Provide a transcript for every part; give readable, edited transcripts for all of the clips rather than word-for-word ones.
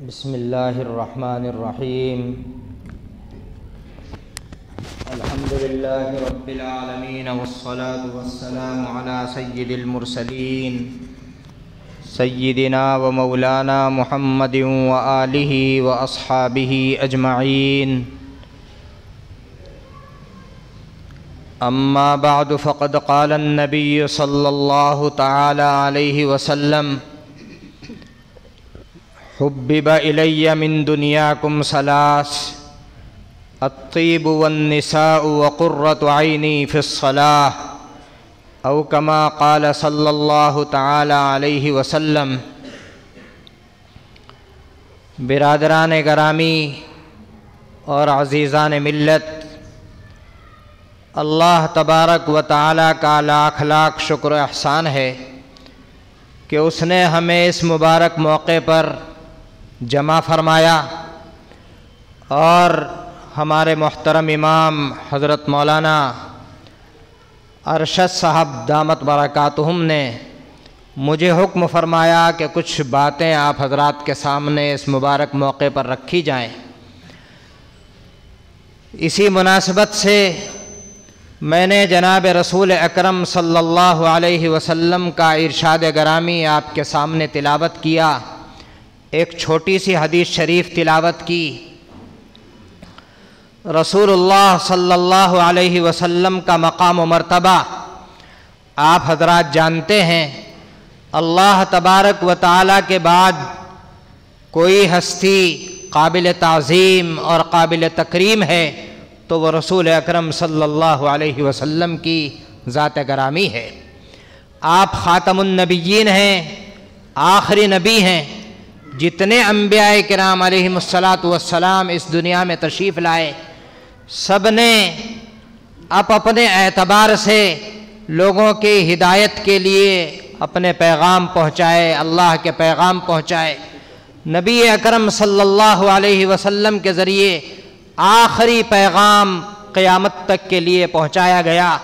بسم اللہ الرحمن الرحیم الحمد للہ رب العالمین والصلاة والسلام علی سید المرسلین سیدنا و مولانا محمد وآلہ واصحابہ اجمعین اما بعد فقد قال النبی صلی اللہ تعالی علیہ وسلم حبب الی من دنیاکم ثلاث الطیب والنساء وقرۃ عینی فی الصلاۃ او کما قال صلی اللہ تعالی علیہ وسلم۔ برادران گرامی اور عزیزان ملت، اللہ تبارک و تعالی کا لاکھ لاکھ شکر و احسان ہے کہ اس نے ہمیں اس مبارک موقع پر جمع فرمایا اور ہمارے محترم امام حضرت مولانا ارشد صاحب دامت برکاتہم نے مجھے حکم فرمایا کہ کچھ باتیں آپ حضرات کے سامنے اس مبارک موقع پر رکھی جائیں۔ اسی مناسبت سے میں نے جناب رسول اکرم صلی اللہ علیہ وسلم کا ارشاد گرامی آپ کے سامنے تلاوت کیا، ایک چھوٹی سی حدیث شریف تلاوت کی۔ رسول اللہ صلی اللہ علیہ وسلم کا مقام و مرتبہ آپ حضرات جانتے ہیں۔ اللہ تبارک و تعالی کے بعد کوئی ہستی قابل تعظیم اور قابل تکریم ہے تو وہ رسول اکرم صلی اللہ علیہ وسلم کی ذات گرامی ہے۔ آپ خاتم النبیین ہیں، آخری نبی ہیں۔ جتنے انبیاء کرام علیہم الصلاۃ اس دنیا میں تشریف لائے، سب نے اپنے اعتبار سے لوگوں کی ہدایت کے لیے اپنے پیغام پہنچائے، اللہ کے پیغام پہنچائے۔ نبی اکرم صلی اللہ علیہ وسلم کے ذریعے آخری پیغام قیامت تک کے لیے پہنچایا گیا،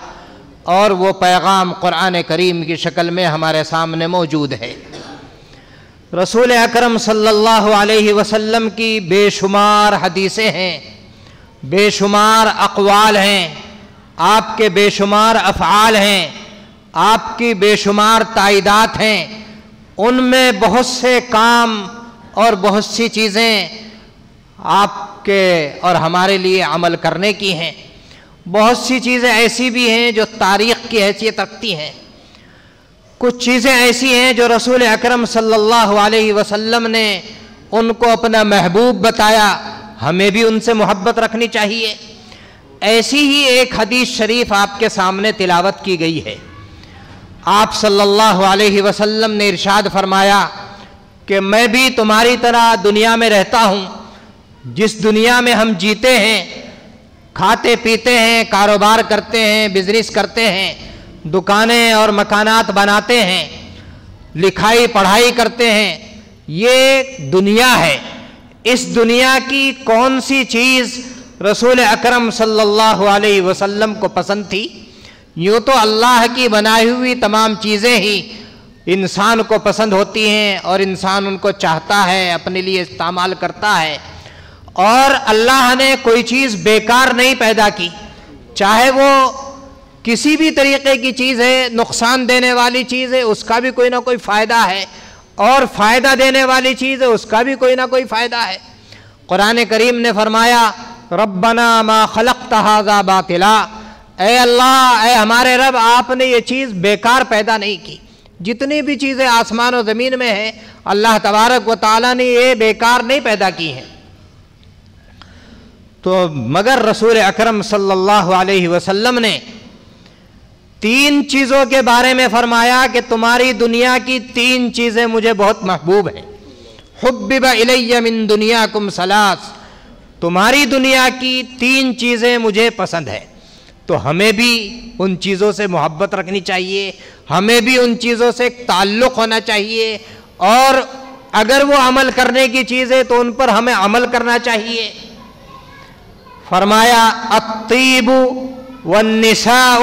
اور وہ پیغام قرآن کریم کی شکل میں ہمارے سامنے موجود ہے۔ رسول اکرم صلی اللہ علیہ وسلم کی بے شمار حدیثیں ہیں، بے شمار اقوال ہیں، آپ کے بے شمار افعال ہیں، آپ کی بے شمار تائیدات ہیں۔ ان میں بہت سے کام اور بہت سی چیزیں آپ کے اور ہمارے لیے عمل کرنے کی ہیں۔ بہت سی چیزیں ایسی بھی ہیں جو تاریخ کی حیثیت رکھتی ہیں، کچھ چیزیں ایسی ہیں جو رسول اکرم صلی اللہ علیہ وسلم نے ان کو اپنا محبوب بتایا، ہمیں بھی ان سے محبت رکھنی چاہیے۔ ایسی ہی ایک حدیث شریف آپ کے سامنے تلاوت کی گئی ہے۔ آپ صلی اللہ علیہ وسلم نے ارشاد فرمایا کہ میں بھی تمہاری طرح دنیا میں رہتا ہوں۔ جس دنیا میں ہم جیتے ہیں، کھاتے پیتے ہیں، کاروبار کرتے ہیں، بزنس کرتے ہیں، دکانیں اور مکانات بناتے ہیں، لکھائی پڑھائی کرتے ہیں، یہ دنیا ہے۔ اس دنیا کی کون سی چیز رسول اکرم صلی اللہ علیہ وسلم کو پسند تھی؟ یوں تو اللہ کی بنائی ہوئی تمام چیزیں ہی انسان کو پسند ہوتی ہیں اور انسان ان کو چاہتا ہے، اپنے لیے استعمال کرتا ہے، اور اللہ نے کوئی چیز بیکار نہیں پیدا کی، چاہے وہ کسی بھی طریقے کی چیز ہے، نقصان دینے والی چیز ہے اس کا بھی کوئی نہ کوئی فائدہ ہے، اور فائدہ دینے والی چیز ہے اس کا بھی کوئی نہ کوئی فائدہ ہے۔ قرآن کریم نے فرمایا ربنا ما خلقت ھذا باطلا، اے اللہ، اے ہمارے رب، آپ نے یہ چیز بیکار پیدا نہیں کی۔ جتنی بھی چیزیں آسمان و زمین میں ہیں اللہ تبارک و تعالیٰ نے یہ بیکار نہیں پیدا کی ہیں۔ تو مگر رسول اکرم صلی اللہ علیہ وسلم نے تین چیزوں کے بارے میں فرمایا کہ تمہاری دنیا کی تین چیزیں مجھے بہت محبوب ہیں۔ حبب الی من دنیاکم ثلاث، تمہاری دنیا کی تین چیزیں مجھے پسند ہیں۔ تو ہمیں بھی ان چیزوں سے محبت رکھنی چاہیے، ہمیں بھی ان چیزوں سے ایک تعلق ہونا چاہیے، اور اگر وہ عمل کرنے کی چیز ہے تو ان پر ہمیں عمل کرنا چاہیے۔ فرمایا الطیب والنساء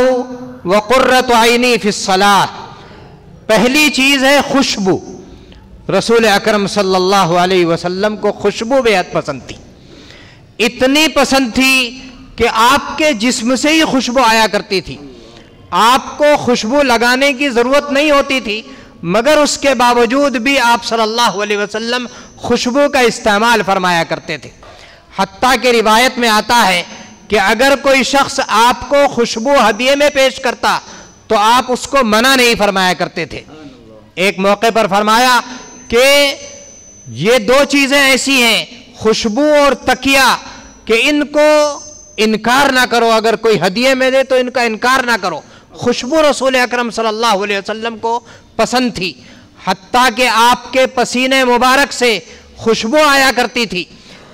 وقرۃ عینی فی الصلاۃ، پہلی چیز ہے خوشبو۔ رسول اکرم صلی اللہ علیہ وسلم کو خوشبو بےحد پسند تھی، اتنی پسند تھی کہ آپ کے جسم سے ہی خوشبو آیا کرتی تھی، آپ کو خوشبو لگانے کی ضرورت نہیں ہوتی تھی، مگر اس کے باوجود بھی آپ صلی اللہ علیہ وسلم خوشبو کا استعمال فرمایا کرتے تھے۔ حتیٰ کہ روایت میں آتا ہے کہ اگر کوئی شخص آپ کو خوشبو ہدیے میں پیش کرتا تو آپ اس کو منع نہیں فرمایا کرتے تھے۔ ایک موقع پر فرمایا کہ یہ دو چیزیں ایسی ہیں، خوشبو اور تکیہ، کہ ان کو انکار نہ کرو، اگر کوئی ہدیے میں دے تو ان کا انکار نہ کرو۔ خوشبو رسول اکرم صلی اللہ علیہ وسلم کو پسند تھی، حتیٰ کہ آپ کے پسینے مبارک سے خوشبو آیا کرتی تھی،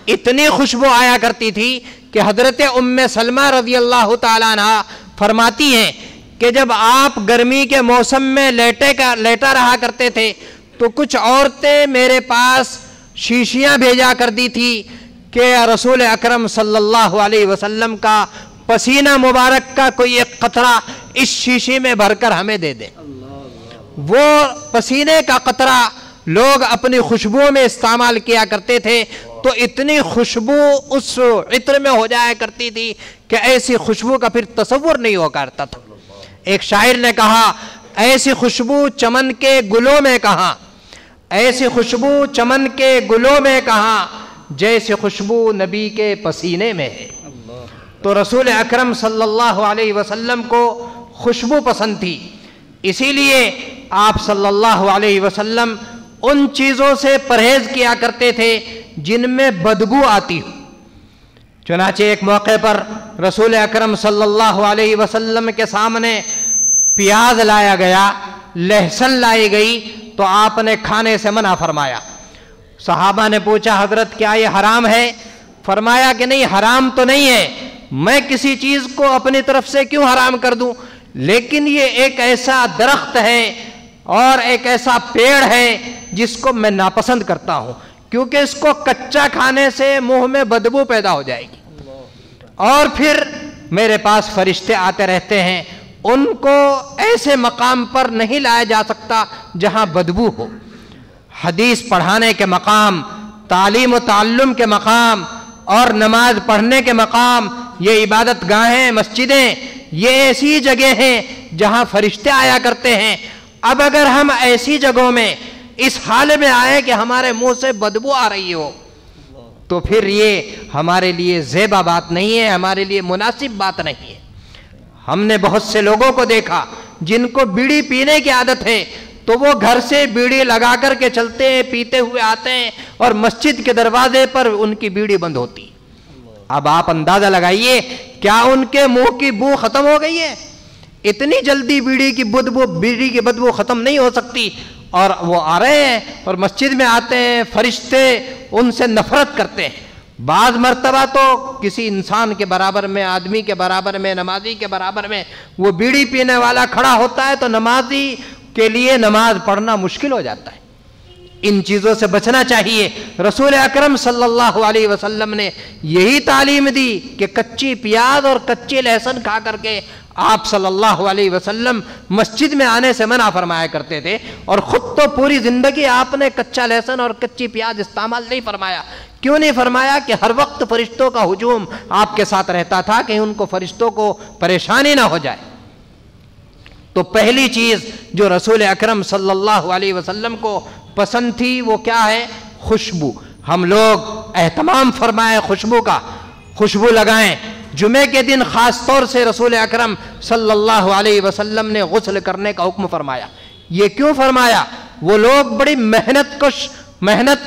اتنی خوشبو آیا کرتی تھی کہ حضرت ام سلمہ رضی اللہ تعالیٰ عنہ فرماتی ہیں کہ جب آپ گرمی کے موسم میں لیٹا رہا کرتے تھے تو کچھ عورتیں میرے پاس شیشیاں بھیجا کر دی تھی کہ رسول اکرم صلی اللہ علیہ وسلم کا پسینہ مبارک کا کوئی ایک قطرہ اس شیشی میں بھر کر ہمیں دے دیں۔ وہ پسینے کا قطرہ لوگ اپنی خوشبو میں استعمال کیا کرتے تھے، تو اتنی خوشبو اس عطر میں ہو جایا کرتی تھی کہ ایسی خوشبو کا پھر تصور نہیں ہو کرتا تھا۔ ایک شاعر نے کہا، ایسی خوشبو چمن کے گلوں میں کہاں، ایسی خوشبو چمن کے گلوں میں کہاں، جیسی خوشبو نبی کے پسینے میں ہے۔ تو رسول اکرم صلی اللہ علیہ وسلم کو خوشبو پسند تھی، اسی لیے آپ صلی اللہ علیہ وسلم ان چیزوں سے پرہیز کیا کرتے تھے جن میں بدبو آتی ہو۔ چنانچہ ایک موقع پر رسول اکرم صلی اللہ علیہ وسلم کے سامنے پیاز لایا گیا، لہسن لائی گئی، تو آپ نے کھانے سے منع فرمایا۔ صحابہ نے پوچھا، حضرت کیا یہ حرام ہے؟ فرمایا کہ نہیں، حرام تو نہیں ہے، میں کسی چیز کو اپنی طرف سے کیوں حرام کر دوں، لیکن یہ ایک ایسا درخت ہے اور ایک ایسا پیڑ ہے جس کو میں ناپسند کرتا ہوں، کیونکہ اس کو کچا کھانے سے منہ میں بدبو پیدا ہو جائے گی، اور پھر میرے پاس فرشتے آتے رہتے ہیں، ان کو ایسے مقام پر نہیں لایا جا سکتا جہاں بدبو ہو۔ حدیث پڑھانے کے مقام، تعلیم و تعلم کے مقام اور نماز پڑھنے کے مقام، یہ عبادت گاہیں، مسجدیں، یہ ایسی جگہ ہیں جہاں فرشتے آیا کرتے ہیں۔ اب اگر ہم ایسی جگہوں میں اس حال میں آئے کہ ہمارے منہ سے بدبو آ رہی ہو، تو پھر یہ ہمارے لیے زیبا بات نہیں ہے، ہمارے لیے مناسب بات نہیں ہے۔ ہم نے بہت سے لوگوں کو دیکھا جن کو بیڑی پینے کی عادت ہے، تو وہ گھر سے بیڑی لگا کر کے چلتے ہیں، پیتے ہوئے آتے ہیں، اور مسجد کے دروازے پر ان کی بیڑی بند ہوتی۔ اب آپ اندازہ لگائیے، کیا ان کے منہ کی بو ختم ہو گئی ہے؟ اتنی جلدی بیڑی کی بدبو ختم نہیں ہو سکتی، اور وہ آ رہے ہیں اور مسجد میں آتے ہیں، فرشتے ان سے نفرت کرتے ہیں۔ بعض مرتبہ تو کسی انسان کے برابر میں، آدمی کے برابر میں، نمازی کے برابر میں وہ بیڑی پینے والا کھڑا ہوتا ہے تو نمازی کے لیے نماز پڑھنا مشکل ہو جاتا ہے۔ ان چیزوں سے بچنا چاہیے۔ رسول اکرم صلی اللہ علیہ وسلم نے یہی تعلیم دی کہ کچی پیاز اور کچی لہسن کھا کر کے آپ صلی اللہ علیہ وسلم مسجد میں آنے سے منع فرمایا کرتے تھے، اور خود تو پوری زندگی آپ نے کچا لہسن اور کچی پیاز استعمال نہیں فرمایا۔ کیوں نہیں فرمایا؟ کہ ہر وقت فرشتوں کا ہجوم آپ کے ساتھ رہتا تھا کہ ان کو فرشتوں کو پریشانی نہ ہو جائے۔ تو پہلی چیز جو رسول اکرم صلی اللہ علیہ وسلم کو پسند تھی وہ کیا ہے؟ خوشبو۔ ہم لوگ اہتمام فرمائیں خوشبو کا، خوشبو لگائیں۔ جمعے کے دن خاص طور سے رسول اکرم صلی اللہ علیہ وسلم نے غسل کرنے کا حکم فرمایا۔ یہ کیوں فرمایا؟ وہ لوگ بڑی محنت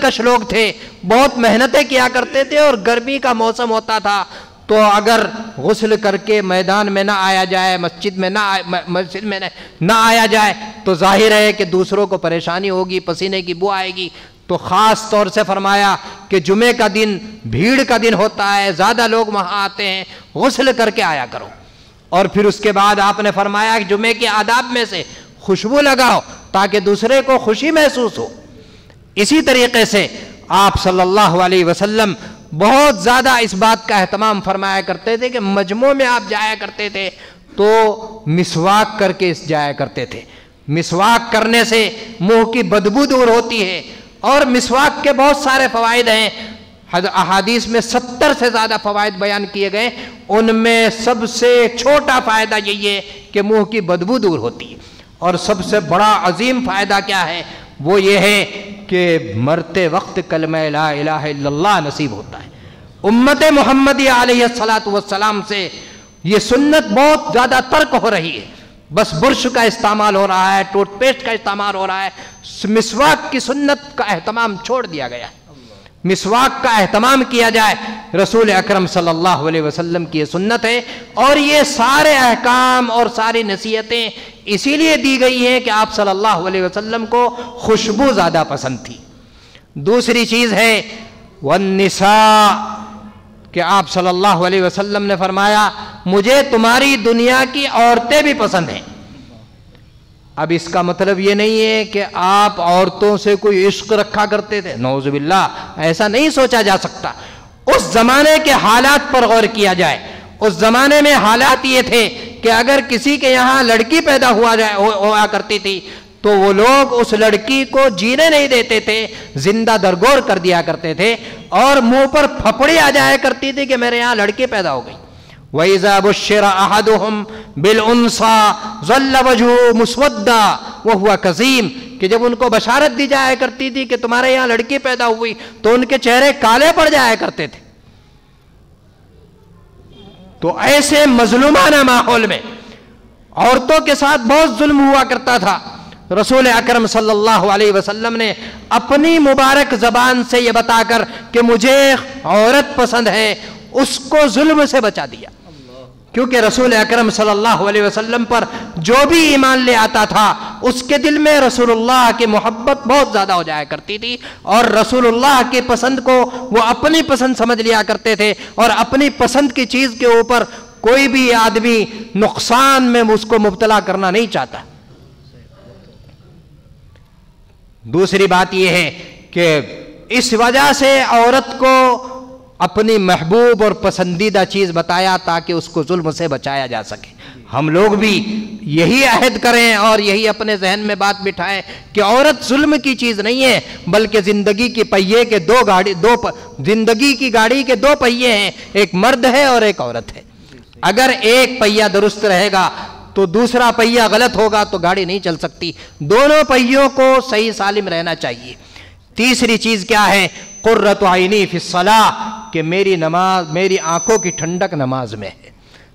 کش لوگ تھے، بہت محنتیں کیا کرتے تھے، اور گرمی کا موسم ہوتا تھا تو اگر غسل کر کے میدان میں نہ آیا جائے، مسجد میں نہ آیا جائے تو ظاہر ہے کہ دوسروں کو پریشانی ہوگی، پسینے کی بو آئے گی۔ تو خاص طور سے فرمایا کہ جمعے کا دن بھیڑ کا دن ہوتا ہے، زیادہ لوگ وہاں آتے ہیں، غسل کر کے آیا کرو۔ اور پھر اس کے بعد آپ نے فرمایا کہ جمعے کے آداب میں سے خوشبو لگاؤ تاکہ دوسرے کو خوشی محسوس ہو۔ اسی طریقے سے آپ صلی اللہ علیہ وسلم بہت زیادہ اس بات کا اہتمام فرمایا کرتے تھے کہ مجمع میں آپ جایا کرتے تھے تو مسواک کر کے جایا کرتے تھے۔ مسواک کرنے سے منہ کی بدبو دور ہوتی ہے، اور مسواک کے بہت سارے فوائد ہیں، احادیث میں 70 سے زیادہ فوائد بیان کیے گئے، ان میں سب سے چھوٹا فائدہ یہی ہے کہ منہ کی بدبو دور ہوتی ہے، اور سب سے بڑا عظیم فائدہ کیا ہے؟ وہ یہ ہے کہ مرتے وقت کلمہ لا الہ الا اللہ نصیب ہوتا ہے۔ امت محمدی علیہ السلام سے یہ سنت بہت زیادہ ترک ہو رہی ہے، بس برش کا استعمال ہو رہا ہے، ٹوتھ پیسٹ کا استعمال ہو رہا ہے، مسواک کی سنت کا اہتمام چھوڑ دیا گیا ہے۔ مسواک کا اہتمام کیا جائے، رسول اکرم صلی اللہ علیہ وسلم کی یہ سنت ہے، اور یہ سارے احکام اور ساری نصیحتیں اسی لیے دی گئی ہیں کہ آپ صلی اللہ علیہ وسلم کو خوشبو زیادہ پسند تھی۔ دوسری چیز ہے والنساء، کہ آپ صلی اللہ علیہ وسلم نے فرمایا مجھے تمہاری دنیا کی عورتیں بھی پسند ہیں۔ اب اس کا مطلب یہ نہیں ہے کہ آپ عورتوں سے کوئی عشق رکھا کرتے تھے، نعوذ باللہ، ایسا نہیں سوچا جا سکتا۔ اس زمانے کے حالات پر غور کیا جائے۔ اس زمانے میں حالات یہ تھے کہ اگر کسی کے یہاں لڑکی پیدا ہوا کرتی تھی تو وہ لوگ اس لڑکی کو جینے نہیں دیتے تھے، زندہ درگور کر دیا کرتے تھے، اور منہ پر پھپڑی آ جایا کرتی تھی کہ میرے یہاں لڑکی پیدا ہو گئی۔ وَإِذَا بُشِّرَ أَحَدُهُمْ بِالْأُنْثَىٰ ظَلَّ وَجْهُهُ مُسْوَدًّا وَهُوَ كَظِيمٌ، کہ جب ان کو بشارت دی جایا کرتی تھی کہ تمہارے یہاں لڑکی پیدا ہوئی تو ان کے چہرے کالے پڑ جایا کرتے تھے۔ تو ایسے مظلومانہ ماحول میں عورتوں کے ساتھ بہت ظلم ہوا کرتا تھا۔ رسول اکرم صلی اللہ علیہ وسلم نے اپنی مبارک زبان سے یہ بتا کر کہ مجھے عورت پسند ہے، اس کو ظلم سے بچا دیا، کیونکہ رسول اکرم صلی اللہ علیہ وسلم پر جو بھی ایمان لے آتا تھا اس کے دل میں رسول اللہ کی محبت بہت زیادہ ہو جایا کرتی تھی، اور رسول اللہ کی پسند کو وہ اپنی پسند سمجھ لیا کرتے تھے، اور اپنی پسند کی چیز کے اوپر کوئی بھی آدمی نقصان میں اس کو مبتلا کرنا نہیں چاہتا۔ دوسری بات یہ ہے کہ اس وجہ سے عورت کو اپنی محبوب اور پسندیدہ چیز بتایا تاکہ اس کو ظلم سے بچایا جا سکے۔ ہم لوگ بھی یہی عہد کریں اور یہی اپنے ذہن میں بات بٹھائیں کہ عورت ظلم کی چیز نہیں ہے، بلکہ زندگی کی پہیے کے زندگی کی گاڑی کے دو پہیے ہیں، ایک مرد ہے اور ایک عورت ہے۔ اگر ایک پہیہ درست رہے گا تو دوسرا پہیہ غلط ہوگا تو گاڑی نہیں چل سکتی، دونوں پہیوں کو صحیح سالم رہنا چاہیے۔ تیسری چیز کیا ہے؟ قرۃ عینی فی الصلاۃ، کہ میری نماز، میری آنکھوں کی ٹھنڈک نماز میں ہے۔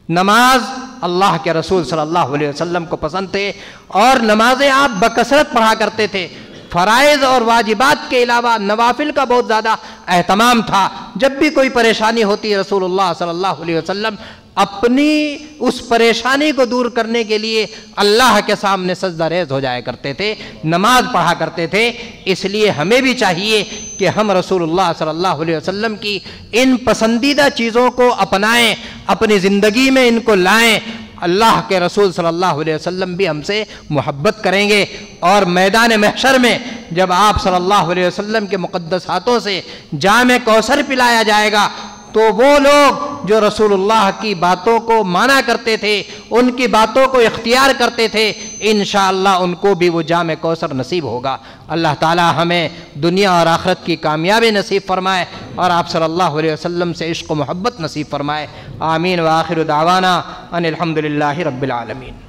نماز اللہ کے رسول صلی اللہ علیہ وسلم کو پسند تھے، اور نمازیں آپ بکثرت پڑھا کرتے تھے۔ فرائض اور واجبات کے علاوہ نوافل کا بہت زیادہ اہتمام تھا۔ جب بھی کوئی پریشانی ہوتی رسول اللہ صلی اللہ علیہ وسلم اپنی اس پریشانی کو دور کرنے کے لیے اللہ کے سامنے سجدہ ریز ہو جایا کرتے تھے، نماز پڑھا کرتے تھے۔ اس لیے ہمیں بھی چاہیے کہ ہم رسول اللہ صلی اللہ علیہ وسلم کی ان پسندیدہ چیزوں کو اپنائیں، اپنی زندگی میں ان کو لائیں۔ اللہ کے رسول صلی اللہ علیہ وسلم بھی ہم سے محبت کریں گے، اور میدان محشر میں جب آپ صلی اللہ علیہ وسلم کے مقدس ہاتھوں سے جام کوثر پلایا جائے گا تو وہ لوگ جو رسول اللہ کی باتوں کو مانا کرتے تھے، ان کی باتوں کو اختیار کرتے تھے، انشاءاللہ ان کو بھی وہ جام کوثر نصیب ہوگا۔ اللہ تعالی ہمیں دنیا اور آخرت کی کامیابی نصیب فرمائے، اور آپ صلی اللہ علیہ وسلم سے عشق و محبت نصیب فرمائے۔ آمین، وآخر دعوانا ان الحمدللہ رب العالمین۔